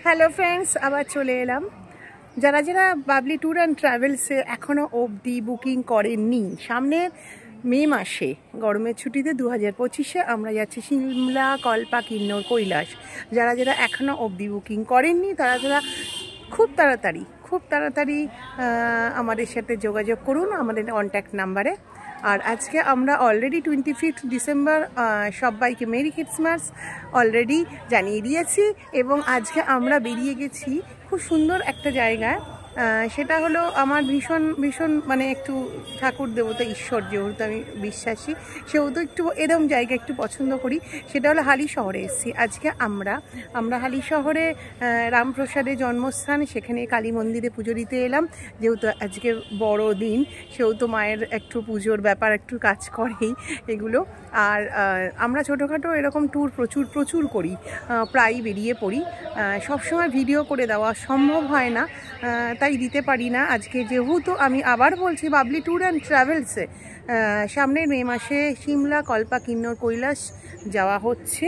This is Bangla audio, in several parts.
হ্যালো ফ্রেন্ডস, আবার চলে এলাম। যারা যারা বাবলি ট্যুর অ্যান্ড ট্রাভেলসে এখনও অবধি বুকিং করেননি, সামনে মে মাসে গরমের ছুটিতে 2025-এ আমরা যাচ্ছি সিমলা, কল্পা, কিন্নর, কৈলাস। যারা যারা এখনও অবধি বুকিং করেননি তারা খুব তাড়াতাড়ি আমাদের সাথে যোগাযোগ করুন আমাদের কন্ট্যাক্ট নাম্বারে। আর আজকে আমরা অলরেডি 25 ডিসেম্বর সবাইকে মেরি ক্রিসমাস অলরেডি জানিয়ে দিয়েছি এবং আজকে আমরা বেরিয়ে গেছি খুব সুন্দর একটা জায়গায়। সেটা হলো আমার ভীষণ মানে একটু ঠাকুর দেবতা ঈশ্বর যেহেতু আমি বিশ্বাসী, সেহেতু একটু এরকম জায়গা একটু পছন্দ করি। সেটা হলো হালি শহরে এসেছি আজকে আমরা হালি শহরে রামপ্রসাদের জন্মস্থান, সেখানে কালী মন্দিরে পুজো দিতে এলাম। যেহেতু আজকে বড় দিন সেহেতু মায়ের একটু পুজোর ব্যাপার একটু কাজ করেই এগুলো। আর আমরা ছোটোখাটো এরকম ট্যুর প্রচুর করি, প্রায়ই বেরিয়ে পড়ি। সবসময় ভিডিও করে দেওয়া সম্ভব হয় না, তাই দিতে পারি না। আজকে যেহেতু আমি আবার বলছি বাবলি ট্যুর অ্যান্ড ট্রাভেলসে সামনের মে মাসে সিমলা, কল্পা, কিন্নর, কৈলাস যাওয়া হচ্ছে।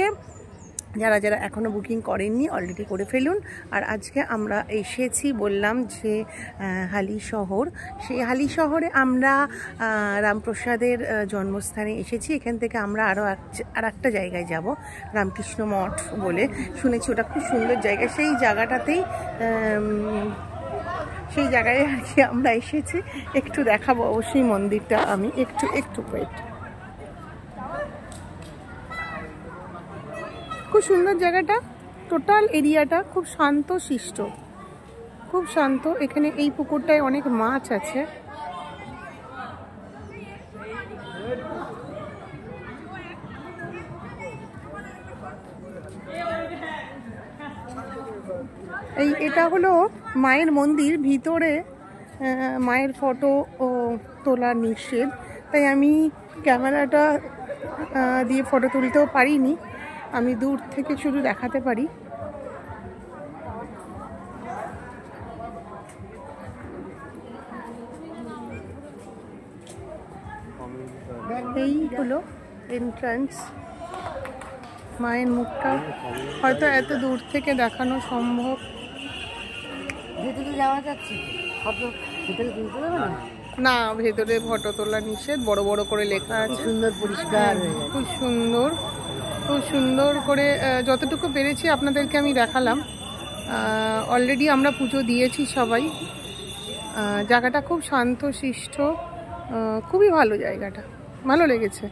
যারা যারা এখনও বুকিং করেননি অলরেডি করে ফেলুন। আর আজকে আমরা এসেছি বললাম যে হালি শহর, সেই হালি শহরে আমরা রামপ্রসাদের জন্মস্থানে এসেছি। এখান থেকে আমরা আর একটা জায়গায় যাব, রামকৃষ্ণ মঠ বলে শুনেছি, ওটা খুব সুন্দর জায়গা। সেই জায়গায় আর কি আমরা এসেছি। একটু দেখাবো অবশ্যই মন্দিরটা, আমি একটু ওয়েট। খুব সুন্দর জায়গাটা, টোটাল এরিয়াটা খুব শান্ত শিষ্ট, খুব শান্ত। এখানে এই পুকুরটায় অনেক মাছ আছে। এটা হলো মায়ের মন্দির, ভিতরে মায়ের ফটো তোলা নিষেধ, তাই আমি ক্যামেরাটা দিয়ে ফটো তুলতেও পারিনি, আমি দূর থেকে শুধু দেখাতে পারি। এই হলো এন্ট্রান্স। মায়ের মুখটা হয়তো এত দূর থেকে দেখানো সম্ভব না, ভেতরে ফটো তোলা নিষেধ, বড় বড় করে লেখা আছে। সুন্দর পরিষ্কার, খুব সুন্দর করে যতটুকু পেরেছি আপনাদেরকে আমি দেখালাম। অলরেডি আমরা পুজো দিয়েছি সবাই। জায়গাটা খুব শান্ত শিষ্ট, খুবই ভালো, জায়গাটা ভালো লেগেছে।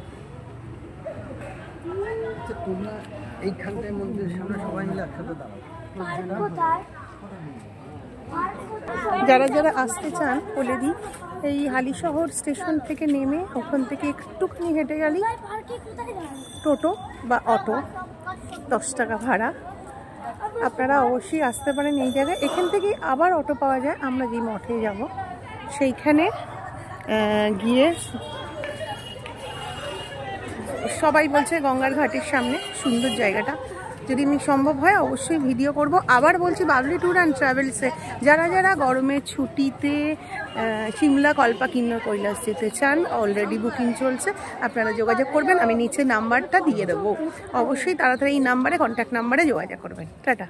যারা যারা আসতে চান বলে দিই, এই হালিশহর স্টেশন থেকে নেমে ওখান থেকে একটুখানি হেঁটে গেলেই টোটো বা অটো, 10 টাকা ভাড়া। আপনারা অবশ্যই আসতে পারেন এই জায়গায়। এখান থেকেই আবার অটো পাওয়া যায়। আমরা যে মঠে যাব সেইখানে গিয়ে সবাই বলছে গঙ্গার ঘাটের সামনে সুন্দর জায়গাটা, যদি আমি সম্ভব হয় অবশ্যই ভিডিও করব। আবার বলছি বাবলি ট্যুর অ্যান্ড ট্রাভেলসে যারা যারা গরমের ছুটিতে সিমলা, কল্পা, কিন্নর, কৈলাস যেতে চান অলরেডি বুকিং চলছে, আপনারা যোগাযোগ করবেন। আমি নিচে নাম্বারটা দিয়ে দেবো, অবশ্যই তাড়াতাড়ি এই নাম্বারে কন্ট্যাক্ট নাম্বারে যোগাযোগ করবেন। টাটা।